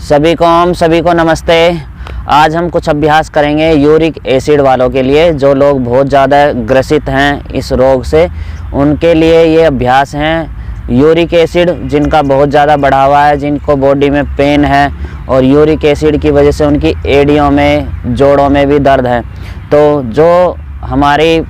सभी को नमस्ते। आज हम कुछ अभ्यास करेंगे यूरिक एसिड वालों के लिए, जो लोग बहुत ज़्यादा ग्रसित हैं इस रोग से, उनके लिए ये अभ्यास हैं। यूरिक एसिड जिनका बहुत ज़्यादा बढ़ा हुआ है, जिनको बॉडी में पेन है और यूरिक एसिड की वजह से उनकी एड़ियों में, जोड़ों में भी दर्द है। तो जो हमारी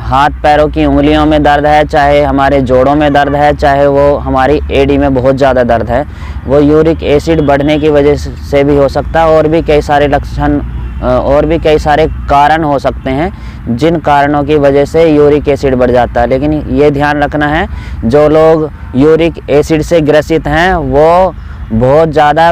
हाथ पैरों की उंगलियों में दर्द है, चाहे हमारे जोड़ों में दर्द है, चाहे वो हमारी एड़ी में बहुत ज़्यादा दर्द है, वो यूरिक एसिड बढ़ने की वजह से भी हो सकता है। और भी कई सारे लक्षण और भी कई सारे कारण हो सकते हैं जिन कारणों की वजह से यूरिक एसिड बढ़ जाता है। लेकिन ये ध्यान रखना है, जो लोग यूरिक एसिड से ग्रसित हैं वो बहुत ज़्यादा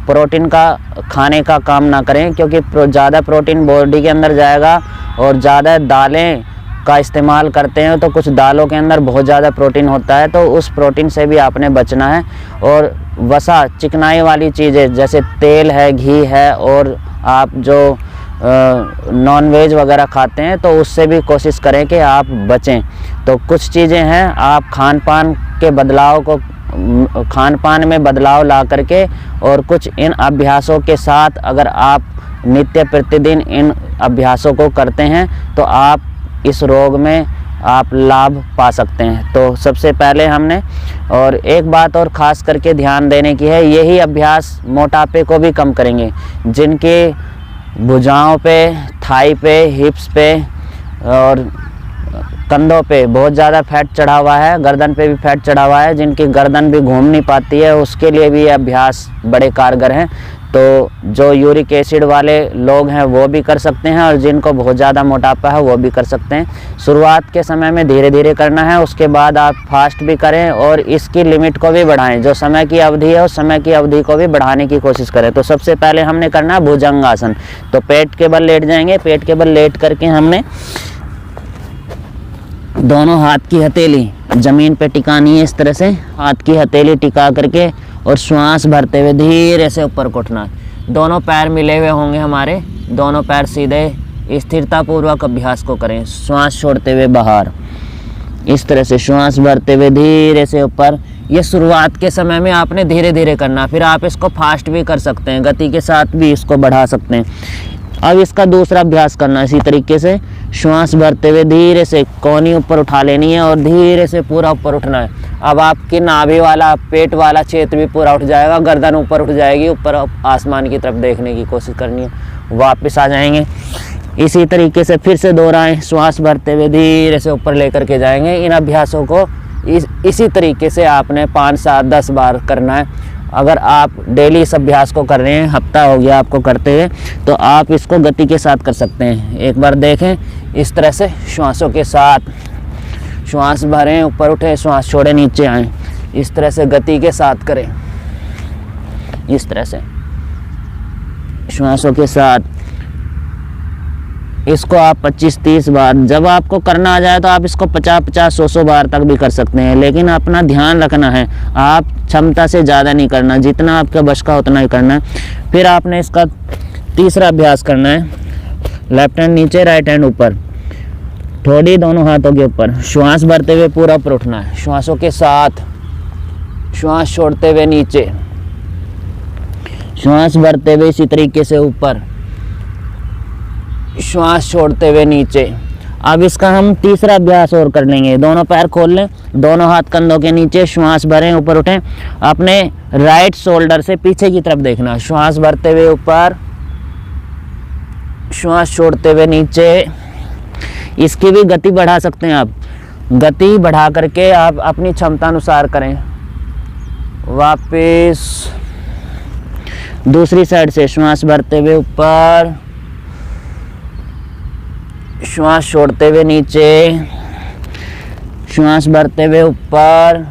प्रोटीन का खाने का काम ना करें, क्योंकि ज़्यादा प्रोटीन बॉडी के अंदर जाएगा और ज़्यादा दालें का इस्तेमाल करते हैं तो कुछ दालों के अंदर बहुत ज़्यादा प्रोटीन होता है, तो उस प्रोटीन से भी आपने बचना है। और वसा, चिकनाई वाली चीज़ें जैसे तेल है, घी है, और आप जो नॉन वेज वगैरह खाते हैं तो उससे भी कोशिश करें कि आप बचें। तो कुछ चीज़ें हैं, आप खान पान में बदलाव ला करके और कुछ इन अभ्यासों के साथ अगर आप नित्य प्रतिदिन इन अभ्यासों को करते हैं तो आप इस रोग में आप लाभ पा सकते हैं। तो सबसे पहले हमने, और एक बात और ख़ास करके ध्यान देने की है, यही अभ्यास मोटापे को भी कम करेंगे। जिनके भुजाओं पे, थाई पे, हिप्स पे और कंधों पे बहुत ज़्यादा फैट चढ़ा हुआ है, गर्दन पे भी फैट चढ़ा हुआ है, जिनकी गर्दन भी घूम नहीं पाती है, उसके लिए भी ये अभ्यास बड़े कारगर हैं। तो जो यूरिक एसिड वाले लोग हैं वो भी कर सकते हैं, और जिनको बहुत ज़्यादा मोटापा है वो भी कर सकते हैं। शुरुआत के समय में धीरे धीरे करना है, उसके बाद आप फास्ट भी करें और इसकी लिमिट को भी बढ़ाएं। जो समय की अवधि है उस समय की अवधि को भी बढ़ाने की कोशिश करें। तो सबसे पहले हमने करना है भुजंगासन। तो पेट के बल लेट जाएंगे। पेट के बल लेट करके हमने दोनों हाथ की हथेली ज़मीन पे टिकानी है, इस तरह से हाथ की हथेली टिका करके, और श्वास भरते हुए धीरे से ऊपर को उठना। दोनों पैर मिले हुए होंगे हमारे, दोनों पैर सीधे। स्थिरतापूर्वक अभ्यास को करें, श्वास छोड़ते हुए बाहर, इस तरह से श्वास भरते हुए धीरे से ऊपर। ये शुरुआत के समय में आपने धीरे धीरे करना, फिर आप इसको फास्ट भी कर सकते हैं, गति के साथ भी इसको बढ़ा सकते हैं। अब इसका दूसरा अभ्यास करना है इसी तरीके से, श्वास भरते हुए धीरे से कोहनी ऊपर उठा लेनी है और धीरे से पूरा ऊपर उठना है। अब आपकी नाभि वाला, पेट वाला क्षेत्र भी पूरा उठ जाएगा, गर्दन ऊपर उठ जाएगी, ऊपर आसमान की तरफ देखने की कोशिश करनी है। वापस आ जाएंगे, इसी तरीके से फिर से दोहराएं, श्वास भरते हुए धीरे से ऊपर लेकर के जाएंगे। इन अभ्यासों को इसी तरीके से आपने 5, 7, 10 बार करना है। अगर आप डेली इस अभ्यास को कर रहे हैं, हफ्ता हो गया आपको करते हुए, तो आप इसको गति के साथ कर सकते हैं। एक बार देखें, इस तरह से श्वासों के साथ श्वास भरें, ऊपर उठे, श्वास छोड़े, नीचे आएं, इस तरह से गति के साथ करें। इस तरह से श्वासों के साथ इसको आप 25-30 बार, जब आपको करना आ जाए तो आप इसको 50-50, 100 बार तक भी कर सकते हैं। लेकिन अपना ध्यान रखना है, आप क्षमता से ज़्यादा नहीं करना, जितना आपका बस का उतना ही करना है। फिर आपने इसका तीसरा अभ्यास करना है, लेफ्ट हैंड नीचे, राइट हैंड ऊपर, ठोड़ी दोनों हाथों के ऊपर, श्वास भरते हुए पूरा ऊपर उठना है। श्वासों के साथ श्वास छोड़ते हुए नीचे, श्वास भरते हुए इसी तरीके से ऊपर, श्वास छोड़ते हुए नीचे। अब इसका हम तीसरा अभ्यास और कर लेंगे। दोनों पैर खोल लें, दोनों हाथ कंधों के नीचे, श्वास भरें, ऊपर उठें। अपने राइट शोल्डर से पीछे की तरफ देखना, श्वास भरते हुए ऊपर, श्वास छोड़ते हुए नीचे। इसकी भी गति बढ़ा सकते हैं आप, गति बढ़ा करके आप अपनी क्षमता अनुसार करें। वापस दूसरी साइड से श्वास भरते हुए ऊपर, श्वास छोड़ते हुए नीचे, श्वास भरते हुए ऊपर,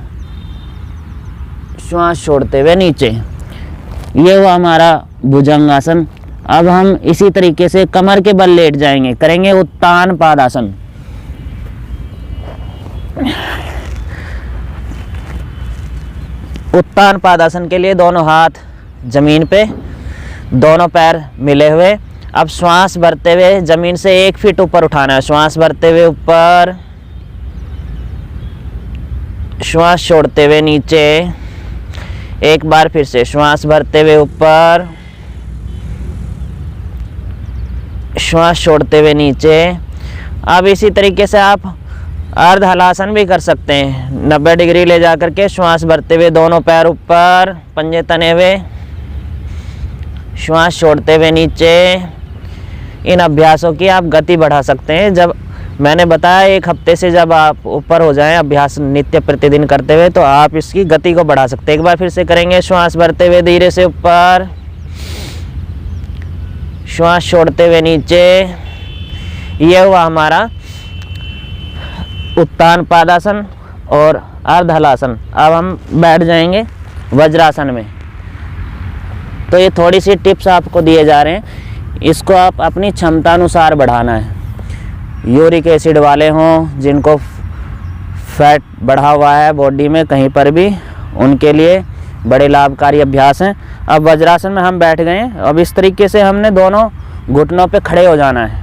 श्वास छोड़ते हुए नीचे। ये हुआ हमारा भुजंगासन। अब हम इसी तरीके से कमर के बल लेट जाएंगे, करेंगे उत्तान पादासन। उत्तान पादासन के लिए दोनों हाथ जमीन पे, दोनों पैर मिले हुए। अब श्वास भरते हुए जमीन से 1 फीट ऊपर उठाना है, श्वास भरते हुए ऊपर, श्वास छोड़ते हुए नीचे। एक बार फिर से श्वास भरते हुए ऊपर, श्वास छोड़ते हुए नीचे। अब इसी तरीके से आप अर्ध हलासन भी कर सकते हैं। 90 डिग्री ले जा करके श्वास भरते हुए दोनों पैर ऊपर, पंजे तने हुए, श्वास छोड़ते हुए नीचे। इन अभ्यासों की आप गति बढ़ा सकते हैं। जब मैंने बताया 1 हफ्ते से जब आप ऊपर हो जाएं अभ्यास नित्य प्रतिदिन करते हुए, तो आप इसकी गति को बढ़ा सकते हैं। एक बार फिर से करेंगे। श्वास भरते हुए धीरे से ऊपर, श्वास छोड़ते हुए नीचे। यह हुआ हमारा उत्तान पादासन और अर्ध हलासन। अब हम बैठ जाएंगे वज्रासन में। तो ये थोड़ी सी टिप्स आपको दिए जा रहे हैं, इसको आप अपनी क्षमता अनुसार बढ़ाना है। यूरिक एसिड वाले हों, जिनको फैट बढ़ा हुआ है बॉडी में कहीं पर भी, उनके लिए बड़े लाभकारी अभ्यास हैं। अब वज्रासन में हम बैठ गए हैं। अब इस तरीके से हमने दोनों घुटनों पे खड़े हो जाना है।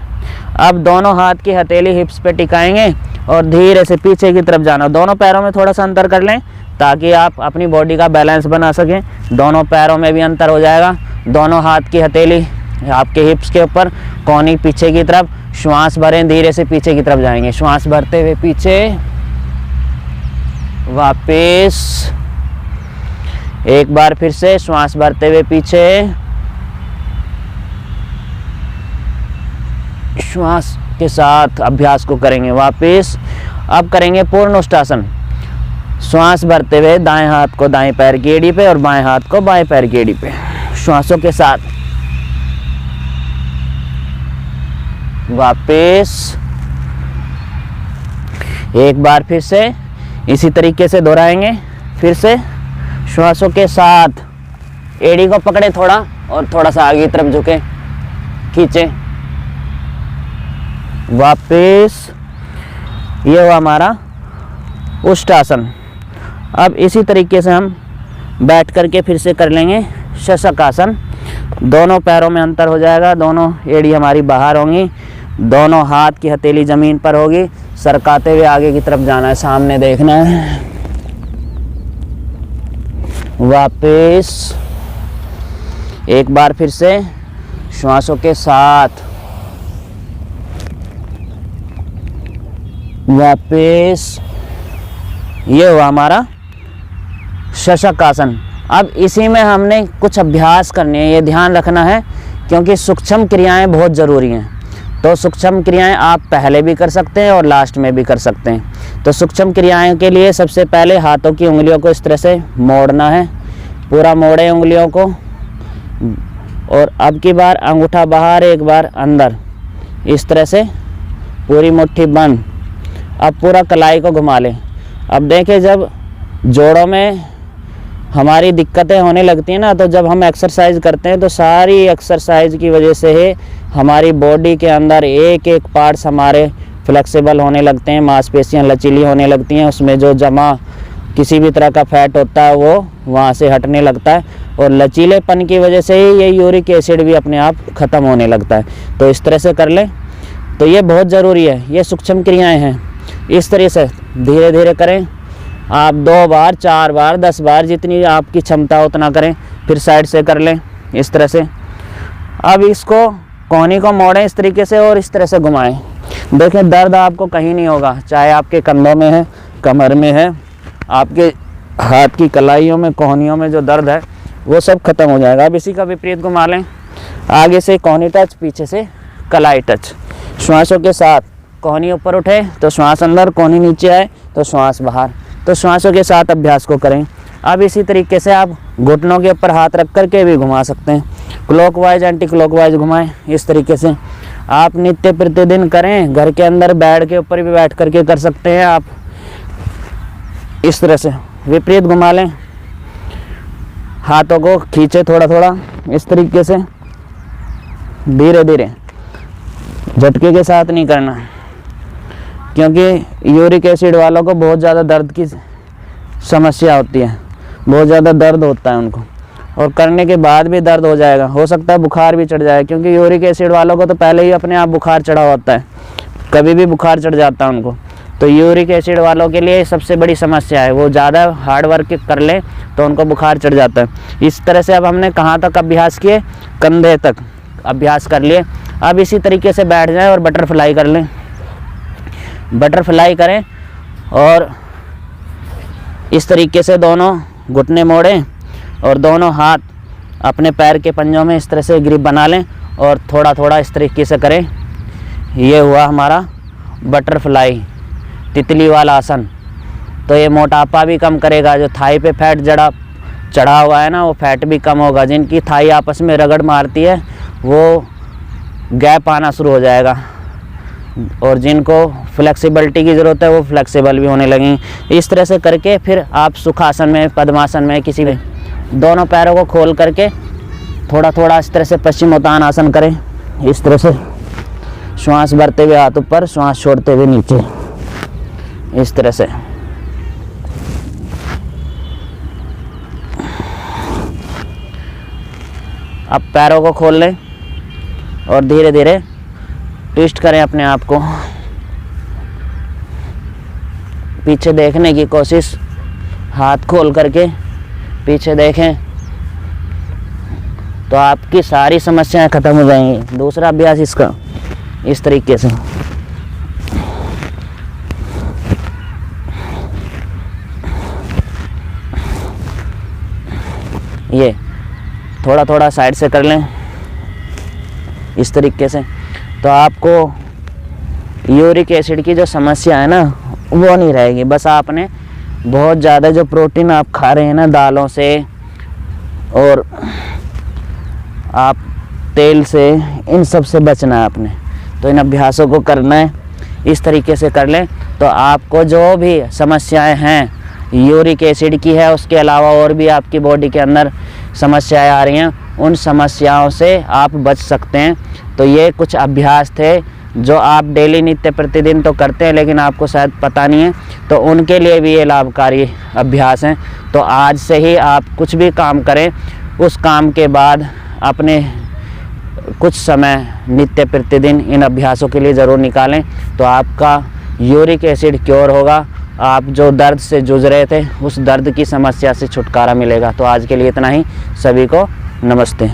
अब दोनों हाथ की हथेली हिप्स पे टिकाएंगे और धीरे से पीछे की तरफ जाना। दोनों पैरों में थोड़ा सा अंतर कर लें ताकि आप अपनी बॉडी का बैलेंस बना सकें। दोनों पैरों में भी अंतर हो जाएगा। दोनों हाथ की हथेली आपके हिप्स के ऊपर, कोहनी पीछे की तरफ। श्वास भरें, धीरे से पीछे की तरफ जाएंगे। श्वास भरते हुए पीछे, वापस। एक बार फिर से श्वास भरते हुए पीछे, श्वास के साथ अभ्यास को करेंगे, वापस। अब करेंगे पूर्ण उष्टासन। श्वास भरते हुए दाएं हाथ को दाएं पैर की एड़ी पे और बाएं हाथ को बाएं पैर की एड़ी पे, श्वासों के साथ। वापस। एक बार फिर से इसी तरीके से दोहराएंगे। फिर से श्वासों के साथ एड़ी को पकड़े थोड़ा और थोड़ा सा आगे की तरफ झुके, खींचे, वापस। ये हुआ हमारा उष्टासन। अब इसी तरीके से हम बैठ करके फिर से कर लेंगे शशक आसन। दोनों पैरों में अंतर हो जाएगा, दोनों एड़ी हमारी बाहर होंगी, दोनों हाथ की हथेली ज़मीन पर होगी। सरकाते हुए आगे की तरफ जाना है, सामने देखना है। वापस। एक बार फिर से श्वासों के साथ, वापस। ये हुआ हमारा शशक आसन। अब इसी में हमने कुछ अभ्यास करने हैं, ये ध्यान रखना है क्योंकि सूक्ष्म क्रियाएं बहुत ज़रूरी हैं। तो सूक्ष्म क्रियाएं आप पहले भी कर सकते हैं और लास्ट में भी कर सकते हैं। तो सूक्ष्म क्रियाएं के लिए सबसे पहले हाथों की उंगलियों को इस तरह से मोड़ना है, पूरा मोड़े उंगलियों को। और अब की बार अंगूठा बाहर, एक बार अंदर, इस तरह से पूरी मुट्ठी बंद। अब पूरा कलाई को घुमा लें। अब देखें, जब जोड़ों में हमारी दिक्कतें होने लगती हैं ना, तो जब हम एक्सरसाइज करते हैं तो सारी एक्सरसाइज की वजह से ही हमारी बॉडी के अंदर एक एक पार्ट्स हमारे फ्लेक्सिबल होने लगते हैं, मांसपेशियां लचीली होने लगती हैं। उसमें जो जमा किसी भी तरह का फैट होता है वो वहाँ से हटने लगता है और लचीलेपन की वजह से ही ये यूरिक एसिड भी अपने आप ख़त्म होने लगता है। तो इस तरह से कर लें। तो ये बहुत ज़रूरी है, ये सूक्ष्म क्रियाएँ हैं। इस तरह से धीरे धीरे करें। आप 2 बार, 4 बार, 10 बार, जितनी आपकी क्षमता उतना करें। फिर साइड से कर लें इस तरह से। अब इसको कोहनी को मोड़ें इस तरीके से और इस तरह से घुमाएं। देखें, दर्द आपको कहीं नहीं होगा, चाहे आपके कंधों में है, कमर में है, आपके हाथ की कलाइयों में, कोहनियों में जो दर्द है वो सब खत्म हो जाएगा। अब इसी का विपरीत घुमा लें। आगे से कोहनी टच, पीछे से कलाई टच। श्वासों के साथ कोहनी ऊपर उठे तो श्वास अंदर, कोहनी नीचे आए तो श्वास बाहर। तो श्वासों के साथ अभ्यास को करें। अब इसी तरीके से आप घुटनों के ऊपर हाथ रख करके भी घुमा सकते हैं। क्लॉकवाइज, एंटी क्लॉकवाइज घुमाएं। इस तरीके से आप नित्य प्रतिदिन करें। घर के अंदर बेड के ऊपर भी बैठ करके कर सकते हैं आप। इस तरह से विपरीत घुमा लें। हाथों को खींचे थोड़ा थोड़ा इस तरीके से, धीरे धीरे, झटके के साथ नहीं करना, क्योंकि यूरिक एसिड वालों को बहुत ज़्यादा दर्द की समस्या होती है, बहुत ज़्यादा दर्द होता है उनको, और करने के बाद भी दर्द हो जाएगा। हो सकता है बुखार भी चढ़ जाए, क्योंकि यूरिक एसिड वालों को तो पहले ही अपने आप बुखार चढ़ा होता है, कभी भी बुखार चढ़ जाता है उनको। तो यूरिक एसिड वालों के लिए सबसे बड़ी समस्या है, वो ज़्यादा हार्ड वर्क कर लें तो उनको बुखार चढ़ जाता है। इस तरह से अब हमने कहाँ तक अभ्यास किए, कंधे तक अभ्यास कर लिए। अब इसी तरीके से बैठ जाएं और बटरफ्लाई कर लें। बटरफ्लाई करें और इस तरीके से दोनों घुटने मोड़ें और दोनों हाथ अपने पैर के पंजों में इस तरह से ग्रिप बना लें और थोड़ा थोड़ा इस तरीके से करें। ये हुआ हमारा बटरफ्लाई, तितली वाला आसन। तो ये मोटापा भी कम करेगा, जो थाई पे फैट चढ़ा हुआ है ना, वो फैट भी कम होगा। जिनकी थाई आपस में रगड़ मारती है वो गैप आना शुरू हो जाएगा, और जिनको फ्लेक्सिबिलिटी की ज़रूरत है वो फ्लेक्सिबल भी होने लगेंगी। इस तरह से करके फिर आप सुखासन में, पद्मासन में, किसी भी दोनों पैरों को खोल करके थोड़ा थोड़ा इस तरह से पश्चिमोत्तानासन करें। इस तरह से श्वास भरते हुए हाथ ऊपर, श्वास छोड़ते हुए नीचे, इस तरह से। अब पैरों को खोल लें और धीरे धीरे ट्विस्ट करें अपने आप को, पीछे देखने की कोशिश, हाथ खोल करके पीछे देखें तो आपकी सारी समस्याएं खत्म हो जाएंगी। दूसरा अभ्यास इसका इस तरीके से, ये थोड़ा थोड़ा साइड से कर लें इस तरीके से। तो आपको यूरिक एसिड की जो समस्या है ना वो नहीं रहेगी। बस आपने बहुत ज़्यादा जो प्रोटीन आप खा रहे हैं ना दालों से और आप तेल से, इन सब से बचना है आपने। तो इन अभ्यासों को करना है, इस तरीके से कर लें तो आपको जो भी समस्याएं हैं यूरिक एसिड की है, उसके अलावा और भी आपकी बॉडी के अंदर समस्याएं आ रही हैं, उन समस्याओं से आप बच सकते हैं। तो ये कुछ अभ्यास थे जो आप डेली नित्य प्रतिदिन तो करते हैं लेकिन आपको शायद पता नहीं है, तो उनके लिए भी ये लाभकारी अभ्यास हैं। तो आज से ही आप कुछ भी काम करें, उस काम के बाद अपने कुछ समय नित्य प्रतिदिन इन अभ्यासों के लिए ज़रूर निकालें, तो आपका यूरिक एसिड क्योर होगा। आप जो दर्द से जूझ रहे थे उस दर्द की समस्या से छुटकारा मिलेगा। तो आज के लिए इतना ही, सभी को नमस्ते।